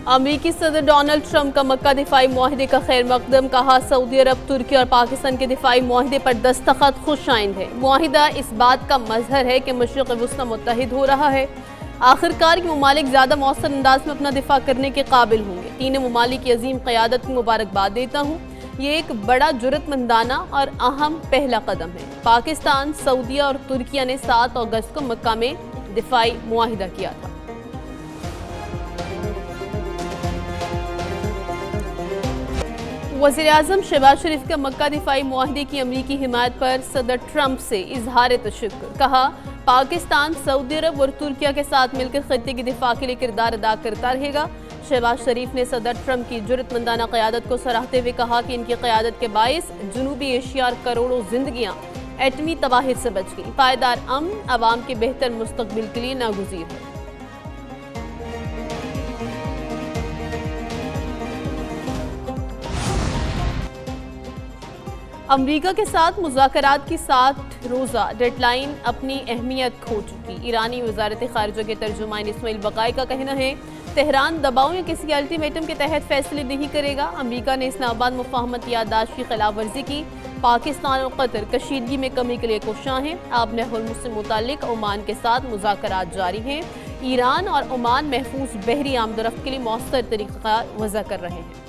अमेरिकी सदर Donald Trump का मक्का दिफाई मुआहदे का खैर मकदम, कहा सऊदी अरब, तुर्की और पाकिस्तान के दिफाई मुआहदे पर दस्तखत खुश आइंद है। मुआहिदा इस बात का मजहर है कि मशरिक़ वुस्ता मुत्तहिद हो रहा है। आखिरकार ये ममालिक ज़्यादा मौसर अंदाज में अपना दिफा करने के काबिल होंगे। तीनों ममालिक की अजीम क़यादत को मुबारकबाद देता हूँ। ये एक बड़ा जुर्रतमंदाना और अहम पहला कदम है। पाकिस्तान, सऊदीया और तुर्किया ने 7 अगस्त को मक्का में दिफाई मुआहिदा किया था। वज़ीर-ए-आज़म शहबाज शरीफ का मक्का दिफाई मुआहदे की अमरीकी हिमायत पर सदर ट्रंप से इजहार तशक्कुर, कहा पाकिस्तान, सऊदी अरब और तुर्किया के साथ मिलकर खत्ते की दिफा के लिए किरदार अदा करता रहेगा। शहबाज शरीफ ने सदर ट्रंप की जुर्रतमंदाना क़यादत को सराहते हुए कहा कि इनकी क़यादत के बाइस जनूबी एशिया और करोड़ों जिंदगियाँ एटमी तबाही से बच गई। पायदार अमन अवाम के बेहतर मुस्तकबिल के लिए नागुज़ीर है। अमरीका के साथ मुज़ाकरात की 7 रोज़ा डेडलाइन अपनी अहमियत खो चुकी। ईरानी वज़ारत ख़ारिजा के तर्जुमान इस्माइल बक़ाई का कहना है तेहरान दबाव या किसी अल्टीमेटम के तहत फैसले नहीं करेगा। अमरीका ने इस्लामाबाद मुफ़ाहमत याददाश्त की खिलाफ वर्जी की। पाकिस्तान और कतर कशीदगी में कमी के लिए कोशां हैं। आब होर्मुज़ से मुताल्लिक ओमान के साथ मुज़ाकरात जारी हैं। ईरान और ओमान महफूज बहरी आमदरफ्त के लिए मौसर तरीक़ा वज़ा कर रहे हैं।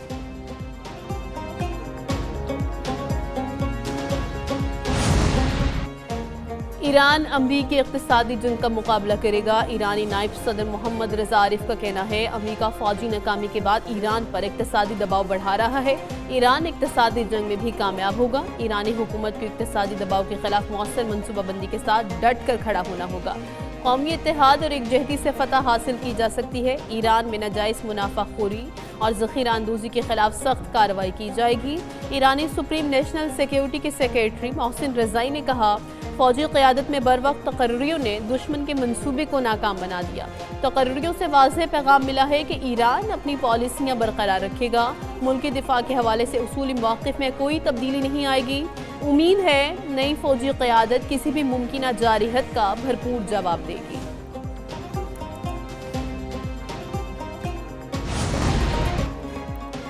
ईरान अमरीकी इक़्तिसादी जंग का मुकाबला करेगा। ईरानी नायब सदर मोहम्मद रज़ा आरिफ का कहना है अमरीका फौजी नाकामी के बाद ईरान पर इक़्तिसादी दबाव बढ़ा रहा है। ईरान इक़्तिसादी जंग में भी कामयाब होगा। ईरानी हुकूमत को इक़्तिसादी दबाव के खिलाफ मौसर मनसूबाबंदी के साथ डट कर खड़ा होना होगा। कौमी इत्तेहाद और एकजहती से फतह हासिल की जा सकती है। ईरान में नाजायज़ मुनाफाखोरी और ज़ख़ीरा अंदोज़ी के खिलाफ सख्त कार्रवाई की जाएगी। ईरानी सुप्रीम नेशनल सिक्योरिटी के सेक्रेटरी मोहसिन रज़ाई ने कहा फौजी क़यादत में बर वक्त तकर्रियों ने दुश्मन के मंसूबे को नाकाम बना दिया। तकर्रियों से वाज़ेह पैगाम मिला है कि ईरान अपनी पॉलिसियाँ बरकरार रखेगा। मुल्की दिफा के हवाले से उसूली मौक़िफ़ में कोई तब्दीली नहीं आएगी। उम्मीद है नई फौजी क़यादत किसी भी मुमकिन जारिहत का भरपूर जवाब देगी।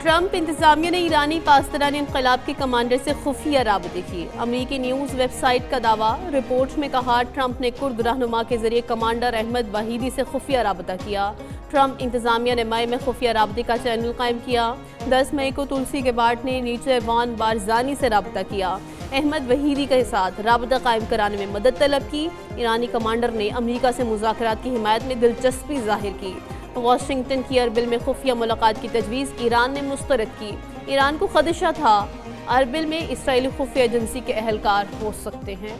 ट्रंप इंतजामिया ने ईरानी पासदारानी इनकलाब के कमांडर से खुफिया राबते किए। अमरीकी न्यूज़ वेबसाइट का दावा। रिपोर्ट में कहा ट्रंप ने कुर्द रहनुमा के जरिए कमांडर अहमद वहीदी से खुफिया राबता किया। ट्रंप इंतजामिया ने मई में खुफिया राबते का चैनल कायम किया। 10 मई को तुलसी गेबार्ड ने नीचे वान बारजानी से राबता किया। अहमद वहीदी के साथ राबता कायम कराने में मदद तलब की। ईरानी कमांडर ने अमरीका से मुज़ाकरात की हिमायत में दिलचस्पी जाहिर की। वाशिंगटन की अरबिल में खुफिया मुलाकात की तजवीज़ ईरान ने मुस्तरद की। ईरान को खदशा था अरबिल में इसराइली खुफिया एजेंसी के अहलकार हो सकते हैं।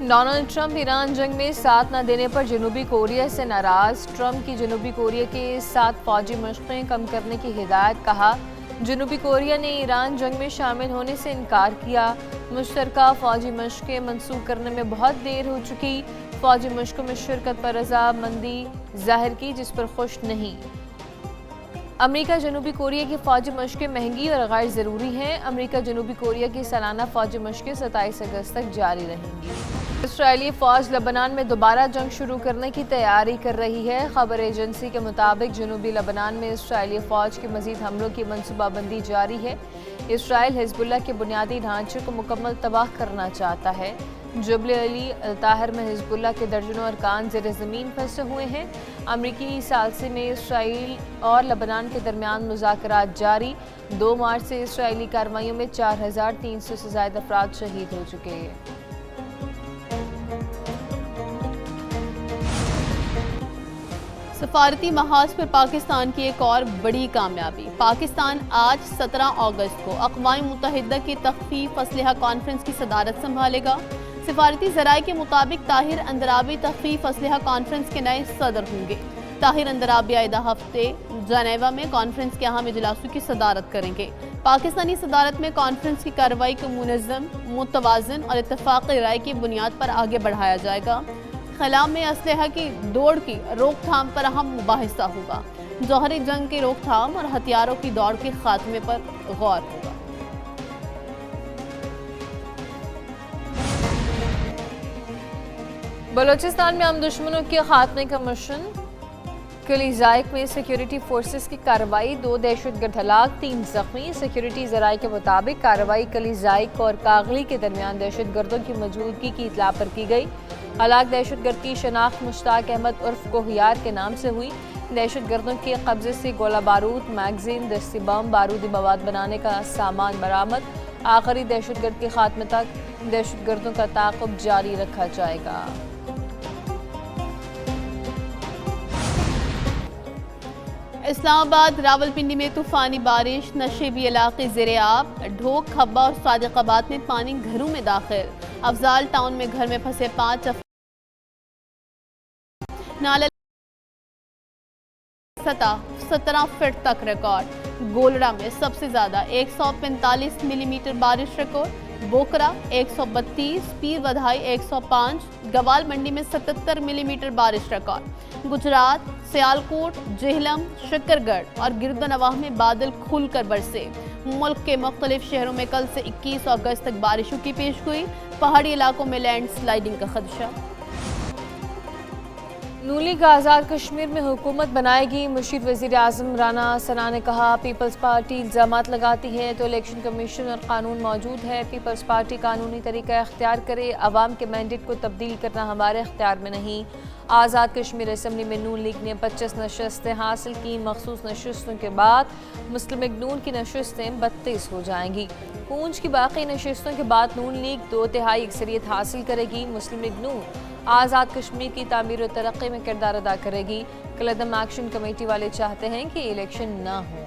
डोनाल्ड ट्रंप ईरान जंग में साथ न देने पर जनूबी कोरिया से नाराज़। ट्रंप की जनूबी कोरिया के साथ फौजी मशक़ें कम करने की हिदायत। कहा जनूबी कोरिया ने ईरान जंग में शामिल होने से इनकार किया। मुश्तरका फ़ौजी मशक़ें मनसूख करने में बहुत देर हो चुकी। फ़ौजी मशक़ों में शिरकत पर रज़ामंदी ज़ाहिर की जिस पर खुश नहीं। अमेरिका जनूबी कोरिया की फ़ौजी मशक़ें महंगी और गैर ज़रूरी हैं। अमेरिका जनूबी कोरिया की सालाना फ़ौजी मशक़ें 27 अगस्त तक जारी रहेंगी। इसराइली फ़ौज लबनान में दोबारा जंग शुरू करने की तैयारी कर रही है। खबर एजेंसी के मुताबिक जनूबी लबनान में इसराइली फ़ौज के मज़ीद हमलों की मनसूबाबंदी जारी है। इसराइल हिज़्बुल्लाह के बुनियादी ढांचे को मुकम्मल तबाह करना चाहता है। जबल अली अल-ताहिर में हिज़्बुल्लाह के दर्जनों अरकान ज़ेर ज़मीन फंसे हुए हैं। अमरीकी सालसे में इसराइल और लबनान के दरमियान मुज़ाकरात जारी। 2 मार्च से इसराइली कार्रवाइयों में 4300 से ज़ायद अफराद शहीद हो चुके हैं। सफारती महाज पर पाकिस्तान की एक और बड़ी कामयाबी। पाकिस्तान आज 17 अगस्त को अक़वाम मुत्तहिदा की तख़फ़ीफ़ असलहा कॉन्फ्रेंस की सदारत संभालेगा। सफारती ज़राए के मुताबिक ताहिर अंदराबी तख़फ़ीफ़ असलहा कॉन्फ्रेंस के नए सदर होंगे। ताहिर अंदराबी आइंदा हफ्ते जनेवा में कॉन्फ्रेंस के अहम इजलासों की सदारत करेंगे। पाकिस्तानी सदारत में कॉन्फ्रेंस की कार्रवाई को मुनज़्ज़म, मुतवाज़न और इत्तफ़ाक़ी राय की बुनियाद पर आगे बढ़ाया जाएगा। खला में असलहा की दौड़ की रोकथाम पर अहम मुबाहिसा होगा। जौहरी जंग की रोकथाम और हथियारों की दौड़ के खात्मे पर गौर होगा। बलूचिस्तान में हम दुश्मनों के खात्मे का मिशन। कलीजाइक में सिक्योरिटी फोर्सेस की कार्रवाई, 2 दहशतगर्द हलाक, 3 जख्मी। सिक्योरिटी जराये के मुताबिक कार्रवाई कलीजाइक और कागली के दरमियान दहशतगर्दों की मौजूदगी की इतला पर की गई। हलाक दहशतगर्द की शनाख्त मुश्ताक अहमद उर्फ कोहियार के नाम से हुई। दहशतगर्दों के कब्जे से गोला बारूद, मैगजीन, दस्ती बम, बारूदी मवाद बनाने का सामान बरामद। आखिरी दहशतगर्द के खात्मे तक दहशतगर्दों का ताक़ुब जारी रखा जाएगा। इस्लामाबाद रावलपिंडी में तूफानी बारिश, नशेबी इलाके ज़ेरे आब। ढोक, खब्बा और सादिकाबाद में पानी घरों में दाखिल। अफजाल टाउन में घर में फंसे 5 नाले सतह 17 फीट तक रिकॉर्ड। गोलड़ा में सबसे ज्यादा 145 मिलीमीटर बारिश रिकॉर्ड। बोकरा 132, पीर वधाई 105, गवाल मंडी में 77 मिलीमीटर बारिश रिकॉर्ड। गुजरात, सियालकोट, जेहलम, शकरगढ़ और गिरदनवाह में बादल खुलकर बरसे। मुल्क के मुख्तलिफ शहरों में कल से 21 अगस्त तक बारिशों की पेशगोई। पहाड़ी इलाकों में लैंड स्लाइडिंग का खदशा। नून लीग आज़ाद कश्मीर में हुकूमत बनाएगी। मुशीर वज़ीर आज़म राना सना ने कहा, पीपल्स पार्टी इल्ज़ामात लगाती है तो इलेक्शन कमीशन और कानून मौजूद है। पीपल्स पार्टी कानूनी तरीका इख्तियार करे। अवाम के मैंडेट को तब्दील करना हमारे इख्तियार में नहीं। आज़ाद कश्मीर असम्बली में नून लीग ने 25 नशस्तें हासिल की। मखसूस नशस्तों के बाद मुस्लिम लीग नून की नशस्तें 32 हो जाएंगी। पूंछ की बाकी नशस्तों के बाद नून लीग 2/3 अक्सरियत हासिल करेगी। मुस्लिम लीग नून आज़ाद कश्मीर की तामीर और तरक्की में किरदार अदा करेगी। कलदम एक्शन कमेटी वाले चाहते हैं कि इलेक्शन ना हो।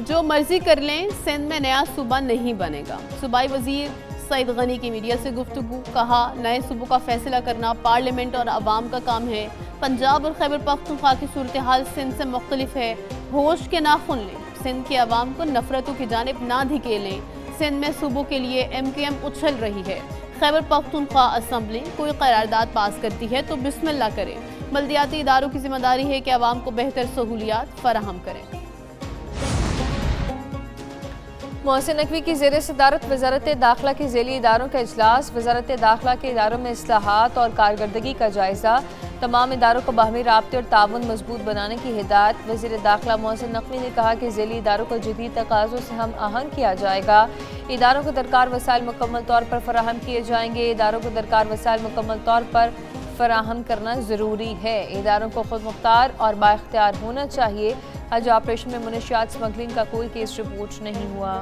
जो मर्जी कर लें, सिंध में नया सूबा नहीं बनेगा। सूबाई वजीर सईद गनी की मीडिया से गुफ्तगू। कहा, नए सूबों का फैसला करना पार्लियामेंट और अवाम का काम है। पंजाब और खैबर पख्तूनख्वा की सूरत हाल सिंध से मुख्तलिफ है। होश के नाखुन लें, सिंध के अवाम को नफरतों की जानिब ना धकेलें। सिंध में सूबों के लिए MKM उछल रही है। खैबर पख्तूनख्वा असम्बली कोई करारदाद पास करती है तो बिस्मिल्लाह करें। बल्दियाती इदारों की जिम्मेदारी है कि अवाम को बेहतर सहूलियात फराहम करें। मोहसिन नकवी की ज़ेर सदारत वज़ारत दाखिला के ज़ेली इदारों का इजलास। वज़ारत दाखिला के इदारों में इस्लाहात और कारकर्दगी का जायज़ा। तमाम इदारों को बाहमी राब्ते और ताउन मजबूत बनाने की हिदायत। वज़ीर दाखिला मोहसिन नकवी ने कहा कि ज़ेली इदारों को जदीद तकाज़ों से हम आहंग किया जाएगा। इदारों को दरकार वसाइल मुकम्मल तौर पर फराहम किए जाएंगे। इदारों को दरकार वसाइल मुकम्मल तौर पर फराहम करना ज़रूरी है। इदारों को खुद मुख्तार और बाइख्तियार होना चाहिए। हज ऑपरेशन में मुनशियात स्मगलिंग का कोई केस रिपोर्ट नहीं हुआ।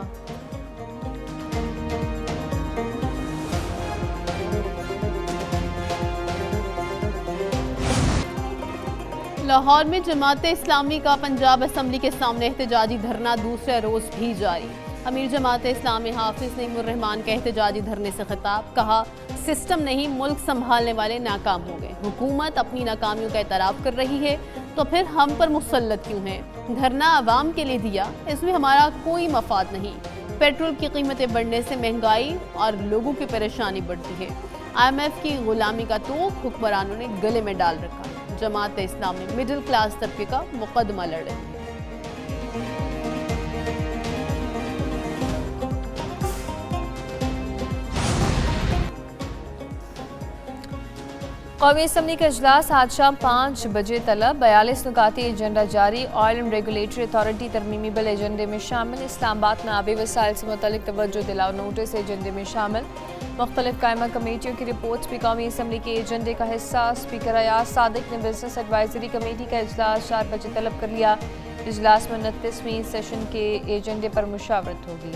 लाहौर में जमात इस्लामी का पंजाब असम्बली के सामने एहतजाजी धरना दूसरे रोज भी जारी। अमीर जमात इस्लामी हाफिज नईमुर रहमान का एहतजाजी धरने से खिताब। कहा, सिस्टम नहीं मुल्क संभालने वाले नाकाम हो गए। हुकूमत अपनी नाकामियों का एतराफ़ कर रही है तो फिर हम पर मुसल्लत क्यों है। धरना आवाम के लिए दिया, इसमें हमारा कोई मफाद नहीं। पेट्रोल की कीमतें बढ़ने से महंगाई और लोगों की परेशानी बढ़ती है। IMF की गुलामी का तोख हुक्मरानों ने गले में डाल रखा। जमात इस्लामी मिडिल क्लास तबके का मुकदमा लड़ रही है। कौमी असम्बली का इजलास आज शाम 5 बजे तलब। 42 नुकाती एजेंडा जारी। ऑयल एंड रेगुलेटरी अथॉरिटी तरमीमी बिल एजेंडे में शामिल। इस्लामाबाद में आबी वसाइल से मुतल्लिक तवज्जो दिलाओ नोटिस एजेंडे में शामिल। मुख्तलिफ कायमा कमेटियों की रिपोर्ट्स भी कौमी असम्बली के एजेंडे का हिस्सा। स्पीकर अयाज सादिक ने बिजनेस एडवाइजरी कमेटी का इजलास 4 बजे तलब कर लिया। इजलास में 29वीं सेशन के एजेंडे पर मुशावरत होगी।